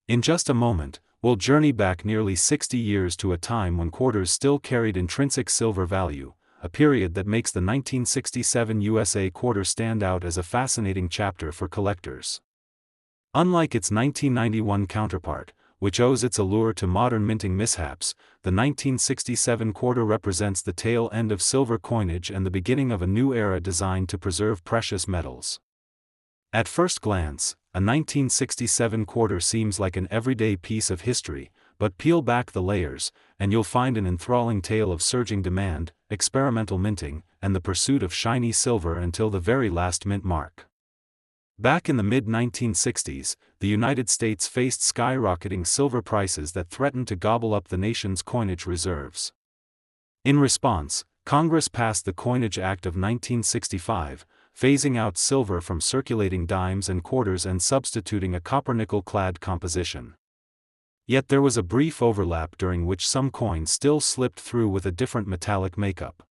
In just a moment, we'll journey back nearly 60 years to a time when quarters still carried intrinsic silver value, a period that makes the 1967 USA quarter stand out as a fascinating chapter for collectors. Unlike its 1991 counterpart, which owes its allure to modern minting mishaps, the 1967 quarter represents the tail end of silver coinage and the beginning of a new era designed to preserve precious metals. At first glance, a 1967 quarter seems like an everyday piece of history, but peel back the layers, and you'll find an enthralling tale of surging demand, experimental minting, and the pursuit of shiny silver until the very last mint mark. Back in the mid-1960s, the United States faced skyrocketing silver prices that threatened to gobble up the nation's coinage reserves. In response, Congress passed the Coinage Act of 1965, phasing out silver from circulating dimes and quarters and substituting a copper-nickel-clad composition. Yet there was a brief overlap during which some coins still slipped through with a different metallic makeup.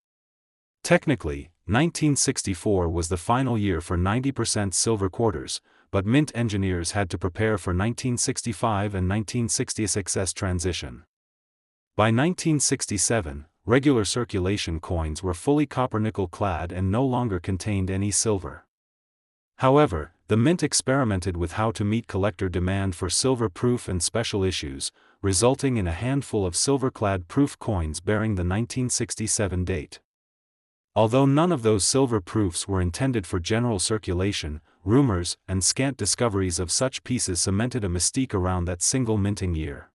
Technically, 1964 was the final year for 90% silver quarters, but mint engineers had to prepare for 1965 and 1966's transition. By 1967, regular circulation coins were fully copper-nickel clad and no longer contained any silver. However, the mint experimented with how to meet collector demand for silver-proof and special issues, resulting in a handful of silver-clad proof coins bearing the 1967 date. Although none of those silver proofs were intended for general circulation, rumors and scant discoveries of such pieces cemented a mystique around that single minting year.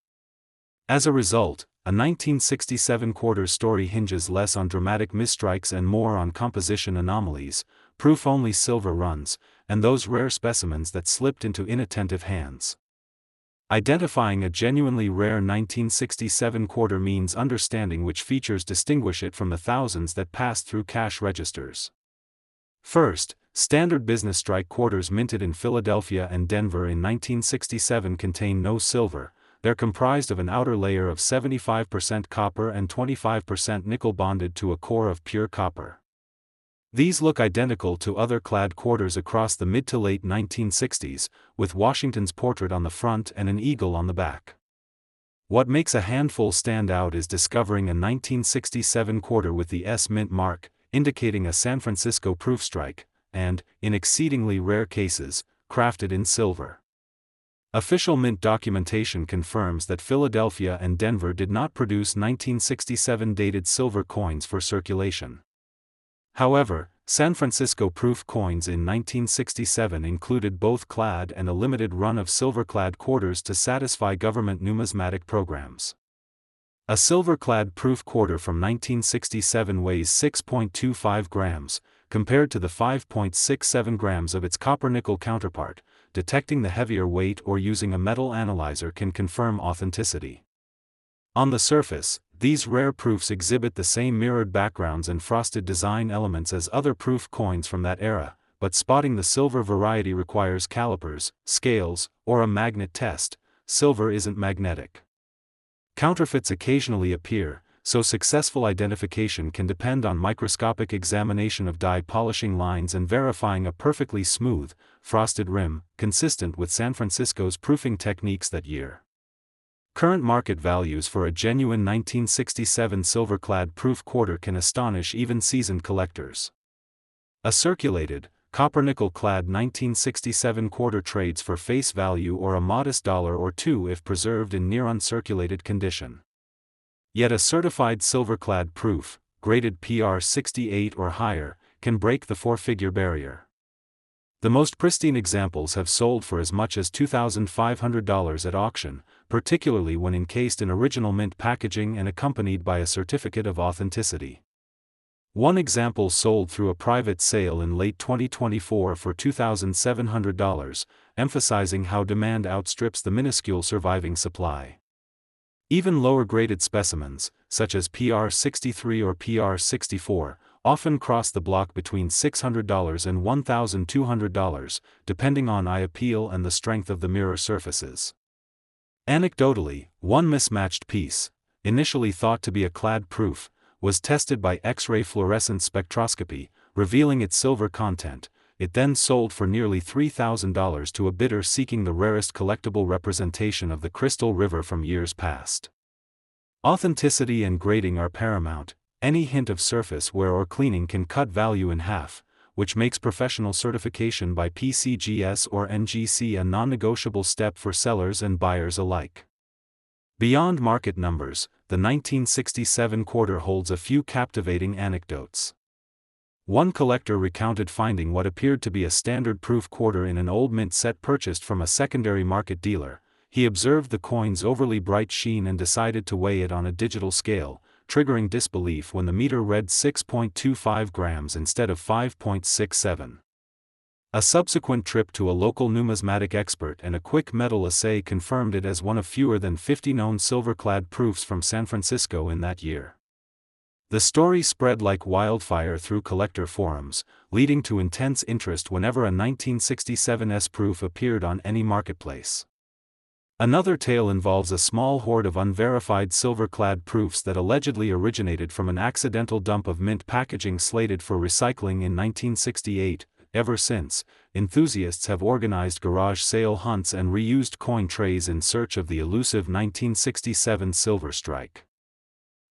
As a result, a 1967 quarter story hinges less on dramatic misstrikes and more on composition anomalies, proof-only silver runs, and those rare specimens that slipped into inattentive hands. Identifying a genuinely rare 1967 quarter means understanding which features distinguish it from the thousands that pass through cash registers. First, standard business strike quarters minted in Philadelphia and Denver in 1967 contain no silver. They're comprised of an outer layer of 75% copper and 25% nickel bonded to a core of pure copper. These look identical to other clad quarters across the mid to late 1960s, with Washington's portrait on the front and an eagle on the back. What makes a handful stand out is discovering a 1967 quarter with the S mint mark, indicating a San Francisco proof strike, and, in exceedingly rare cases, crafted in silver. Official mint documentation confirms that Philadelphia and Denver did not produce 1967 dated silver coins for circulation. However, San Francisco proof coins in 1967 included both clad and a limited run of silver-clad quarters to satisfy government numismatic programs. A silver-clad proof quarter from 1967 weighs 6.25 grams, compared to the 5.67 grams of its copper-nickel counterpart. Detecting the heavier weight or using a metal analyzer can confirm authenticity. On the surface, these rare proofs exhibit the same mirrored backgrounds and frosted design elements as other proof coins from that era, but spotting the silver variety requires calipers, scales, or a magnet test. Silver isn't magnetic. Counterfeits occasionally appear, so successful identification can depend on microscopic examination of die polishing lines and verifying a perfectly smooth, frosted rim, consistent with San Francisco's proofing techniques that year. Current market values for a genuine 1967 silver-clad proof quarter can astonish even seasoned collectors. A circulated, copper-nickel-clad 1967 quarter trades for face value or a modest $1 or $2 if preserved in near uncirculated condition. Yet a certified silver-clad proof, graded PR 68 or higher, can break the four-figure barrier. The most pristine examples have sold for as much as $2,500 at auction, particularly when encased in original mint packaging and accompanied by a certificate of authenticity. One example sold through a private sale in late 2024 for $2,700, emphasizing how demand outstrips the minuscule surviving supply. Even lower-graded specimens, such as PR 63 or PR 64, often cross the block between $600 and $1,200, depending on eye appeal and the strength of the mirror surfaces. Anecdotally, one mismatched piece, initially thought to be a clad proof, was tested by X-ray fluorescence spectroscopy, revealing its silver content, it then sold for nearly $3,000 to a bidder seeking the rarest collectible representation of the Crystal River from years past. Authenticity and grading are paramount. Any hint of surface wear or cleaning can cut value in half, which makes professional certification by PCGS or NGC a non-negotiable step for sellers and buyers alike. Beyond market numbers, the 1967 quarter holds a few captivating anecdotes. One collector recounted finding what appeared to be a standard-proof quarter in an old mint set purchased from a secondary market dealer. He observed the coin's overly bright sheen and decided to weigh it on a digital scale, triggering disbelief when the meter read 6.25 grams instead of 5.67. A subsequent trip to a local numismatic expert and a quick metal assay confirmed it as one of fewer than 50 known silver-clad proofs from San Francisco in that year. The story spread like wildfire through collector forums, leading to intense interest whenever a 1967 S-proof appeared on any marketplace. Another tale involves a small hoard of unverified silver-clad proofs that allegedly originated from an accidental dump of mint packaging slated for recycling in 1968. Ever since, enthusiasts have organized garage sale hunts and reused coin trays in search of the elusive 1967 silver strike.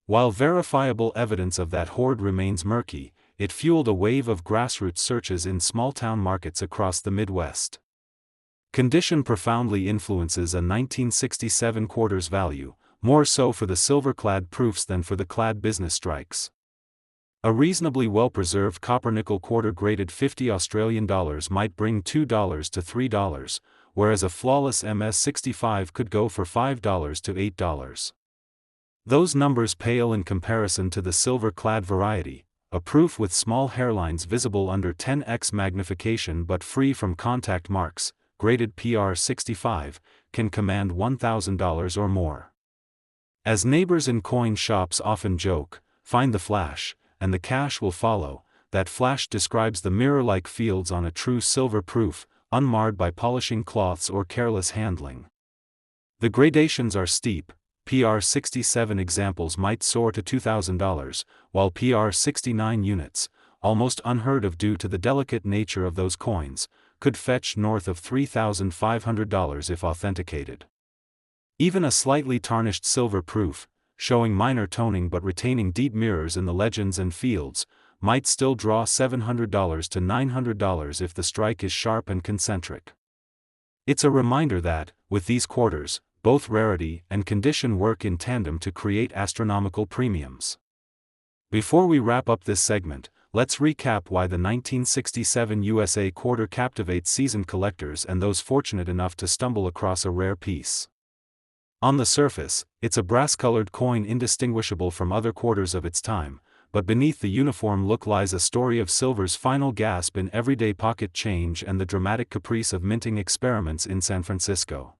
While verifiable evidence of that hoard remains murky, it fueled a wave of grassroots searches in small-town markets across the Midwest. Condition profoundly influences a 1967 quarter's value, more so for the silver-clad proofs than for the clad business strikes. A reasonably well-preserved copper-nickel quarter graded $50 might bring $2 to $3, whereas a flawless MS-65 could go for $5 to $8. Those numbers pale in comparison to the silver-clad variety, a proof with small hairlines visible under 10x magnification but free from contact marks, graded PR65, can command $1,000 or more. As neighbors in coin shops often joke, find the flash, and the cash will follow. That flash describes the mirror-like fields on a true silver proof, unmarred by polishing cloths or careless handling. The gradations are steep. PR67 examples might soar to $2,000, while PR69 units, almost unheard of due to the delicate nature of those coins, could fetch north of $3,500 if authenticated. Even a slightly tarnished silver proof, showing minor toning but retaining deep mirrors in the legends and fields, might still draw $700 to $900 if the strike is sharp and concentric. It's a reminder that, with these quarters, both rarity and condition work in tandem to create astronomical premiums. Before we wrap up this segment, let's recap why the 1967 USA quarter captivates seasoned collectors and those fortunate enough to stumble across a rare piece. On the surface, it's a brass-colored coin indistinguishable from other quarters of its time, but beneath the uniform look lies a story of silver's final gasp in everyday pocket change and the dramatic caprice of minting experiments in San Francisco.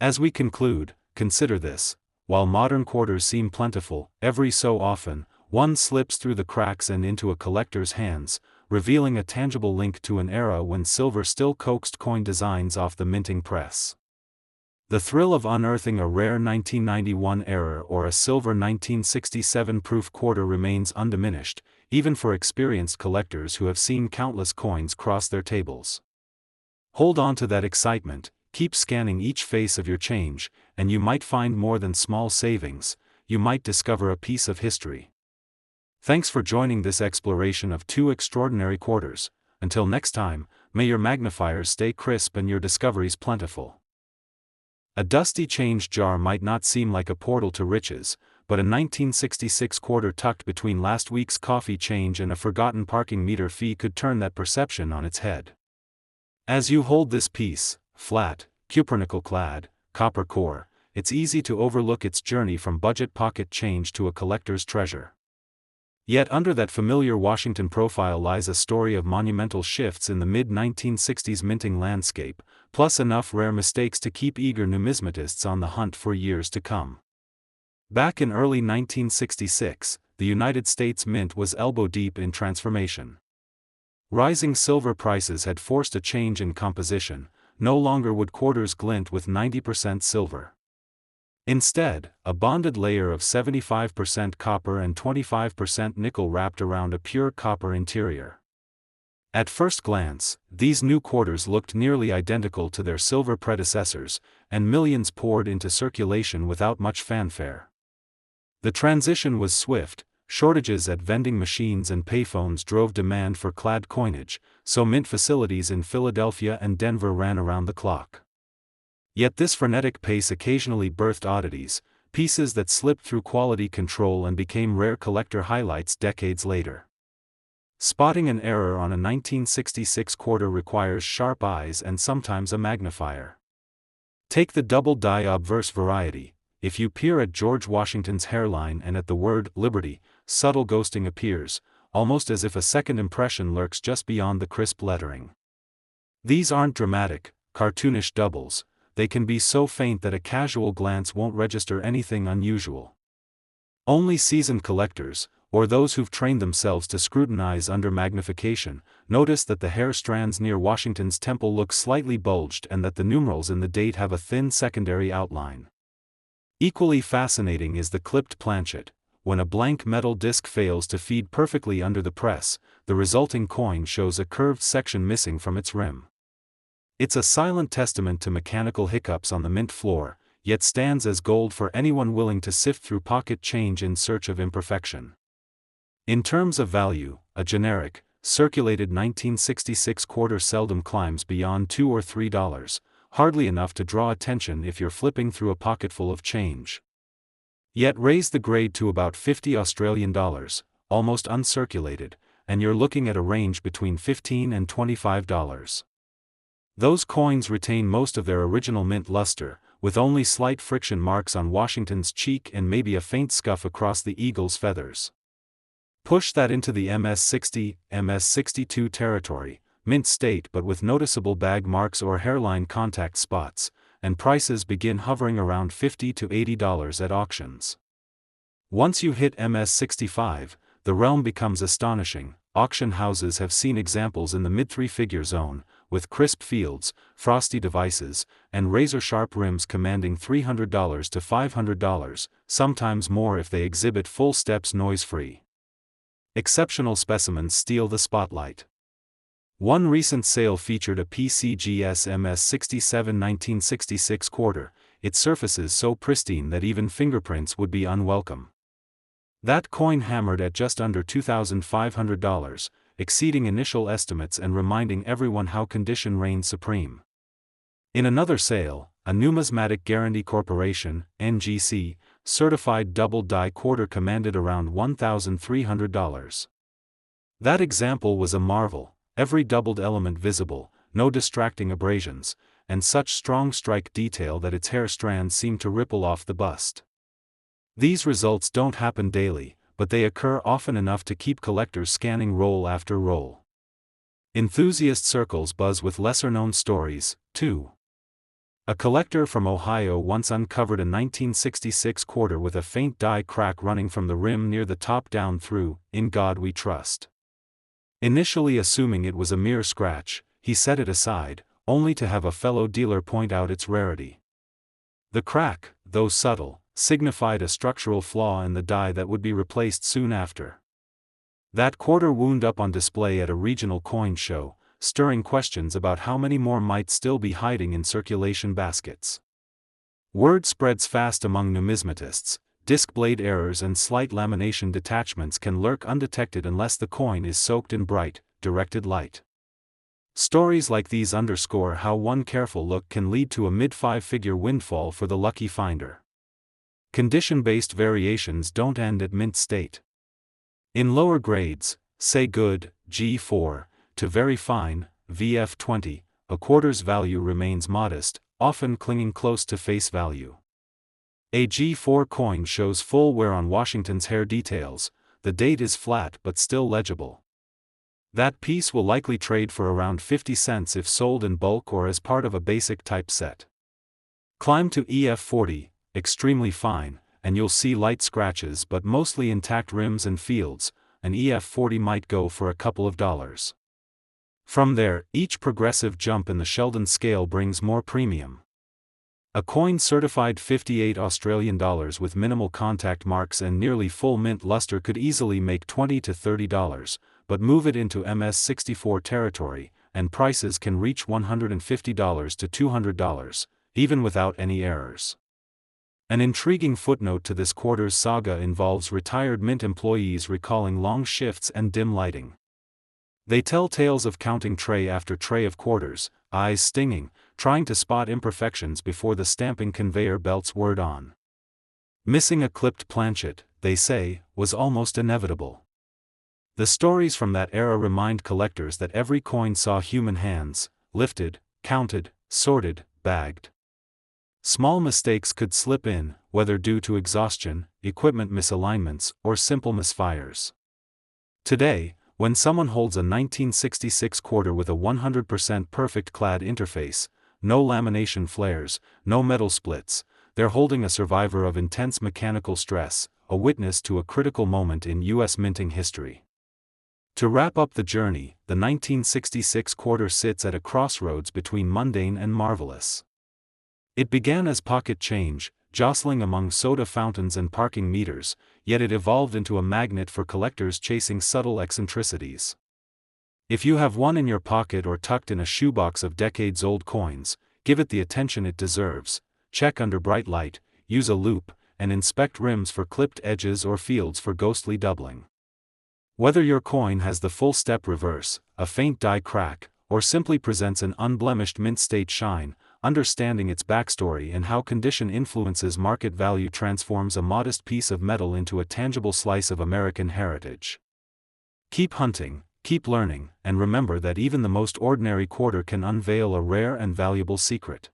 As we conclude, consider this: while modern quarters seem plentiful, every so often, one slips through the cracks and into a collector's hands, revealing a tangible link to an era when silver still coaxed coin designs off the minting press. The thrill of unearthing a rare 1991 error or a silver 1967 proof quarter remains undiminished, even for experienced collectors who have seen countless coins cross their tables. Hold on to that excitement, keep scanning each face of your change, and you might find more than small savings. You might discover a piece of history. Thanks for joining this exploration of two extraordinary quarters. Until next time, may your magnifiers stay crisp and your discoveries plentiful. A dusty change jar might not seem like a portal to riches, but a 1966 quarter tucked between last week's coffee change and a forgotten parking meter fee could turn that perception on its head. As you hold this piece, flat, cupronickel-clad, copper core, it's easy to overlook its journey from budget pocket change to a collector's treasure. Yet under that familiar Washington profile lies a story of monumental shifts in the mid-1960s minting landscape, plus enough rare mistakes to keep eager numismatists on the hunt for years to come. Back in early 1966, the United States Mint was elbow-deep in transformation. Rising silver prices had forced a change in composition. No longer would quarters glint with 90% silver. Instead, a bonded layer of 75% copper and 25% nickel wrapped around a pure copper interior. At first glance, these new quarters looked nearly identical to their silver predecessors, and millions poured into circulation without much fanfare. The transition was swift. Shortages at vending machines and payphones drove demand for clad coinage, so mint facilities in Philadelphia and Denver ran around the clock. Yet this frenetic pace occasionally birthed oddities, pieces that slipped through quality control and became rare collector highlights decades later. Spotting an error on a 1966 quarter requires sharp eyes and sometimes a magnifier. Take the double-die obverse variety. If you peer at George Washington's hairline and at the word Liberty, subtle ghosting appears, almost as if a second impression lurks just beyond the crisp lettering. These aren't dramatic, cartoonish doubles. They can be so faint that a casual glance won't register anything unusual. Only seasoned collectors, or those who've trained themselves to scrutinize under magnification, notice that the hair strands near Washington's temple look slightly bulged and that the numerals in the date have a thin secondary outline. Equally fascinating is the clipped planchet. When a blank metal disc fails to feed perfectly under the press, the resulting coin shows a curved section missing from its rim. It's a silent testament to mechanical hiccups on the mint floor, yet stands as gold for anyone willing to sift through pocket change in search of imperfection. In terms of value, a generic, circulated 1966 quarter seldom climbs beyond $2 or $3, hardly enough to draw attention if you're flipping through a pocketful of change. Yet raise the grade to about $50 almost uncirculated, and you're looking at a range between $15 and $25. Those coins retain most of their original mint luster, with only slight friction marks on Washington's cheek and maybe a faint scuff across the eagle's feathers. Push that into the MS-60, MS-62 territory, mint state but with noticeable bag marks or hairline contact spots, and prices begin hovering around $50 to $80 at auctions. Once you hit MS-65, the realm becomes astonishing. Auction houses have seen examples in the mid-three-figure zone, with crisp fields, frosty devices, and razor-sharp rims commanding $300 to $500, sometimes more if they exhibit full steps noise-free. Exceptional specimens steal the spotlight. One recent sale featured a PCGS MS-67 1966 quarter, its surfaces so pristine that even fingerprints would be unwelcome. That coin hammered at just under $2,500, exceeding initial estimates and reminding everyone how condition reigned supreme. In another sale, a Numismatic Guarantee Corporation, NGC, certified double-die quarter commanded around $1,300. That example was a marvel, every doubled element visible, no distracting abrasions, and such strong strike detail that its hair strands seemed to ripple off the bust. These results don't happen daily, but they occur often enough to keep collectors scanning roll after roll. Enthusiast circles buzz with lesser-known stories, too. A collector from Ohio once uncovered a 1966 quarter with a faint die crack running from the rim near the top down through, "In God We Trust." Initially assuming it was a mere scratch, he set it aside, only to have a fellow dealer point out its rarity. The crack, though subtle, signified a structural flaw in the die that would be replaced soon after. That quarter wound up on display at a regional coin show, stirring questions about how many more might still be hiding in circulation baskets. Word spreads fast among numismatists. Disc blade errors and slight lamination detachments can lurk undetected unless the coin is soaked in bright, directed light. Stories like these underscore how one careful look can lead to a mid-five-figure windfall for the lucky finder. Condition-based variations don't end at mint state. In lower grades, say good, G4, to very fine, VF20, a quarter's value remains modest, often clinging close to face value. A G4 coin shows full wear on Washington's hair details, the date is flat but still legible. That piece will likely trade for around 50 cents if sold in bulk or as part of a basic type set. Climb to EF40, extremely fine, and you'll see light scratches but mostly intact rims and fields. An EF40 might go for a couple of dollars. From there, each progressive jump in the Sheldon scale brings more premium. A coin certified $58 with minimal contact marks and nearly full mint luster could easily make $20 to $30, but move it into MS-64 territory, and prices can reach $150 to $200, even without any errors. An intriguing footnote to this quarter's saga involves retired Mint employees recalling long shifts and dim lighting. They tell tales of counting tray after tray of quarters, eyes stinging, trying to spot imperfections before the stamping conveyor belt's word on. Missing a clipped planchet, they say, was almost inevitable. The stories from that era remind collectors that every coin saw human hands, lifted, counted, sorted, bagged. Small mistakes could slip in, whether due to exhaustion, equipment misalignments, or simple misfires. Today, when someone holds a 1966 quarter with a 100% perfect clad interface, no lamination flares, no metal splits, they're holding a survivor of intense mechanical stress, a witness to a critical moment in U.S. minting history. To wrap up the journey, the 1966 quarter sits at a crossroads between mundane and marvelous. It began as pocket change, jostling among soda fountains and parking meters, yet it evolved into a magnet for collectors chasing subtle eccentricities. If you have one in your pocket or tucked in a shoebox of decades-old coins, give it the attention it deserves, check under bright light, use a loupe, and inspect rims for clipped edges or fields for ghostly doubling. Whether your coin has the full step reverse, a faint die crack, or simply presents an unblemished mint state shine, understanding its backstory and how condition influences market value transforms a modest piece of metal into a tangible slice of American heritage. Keep hunting, keep learning, and remember that even the most ordinary quarter can unveil a rare and valuable secret.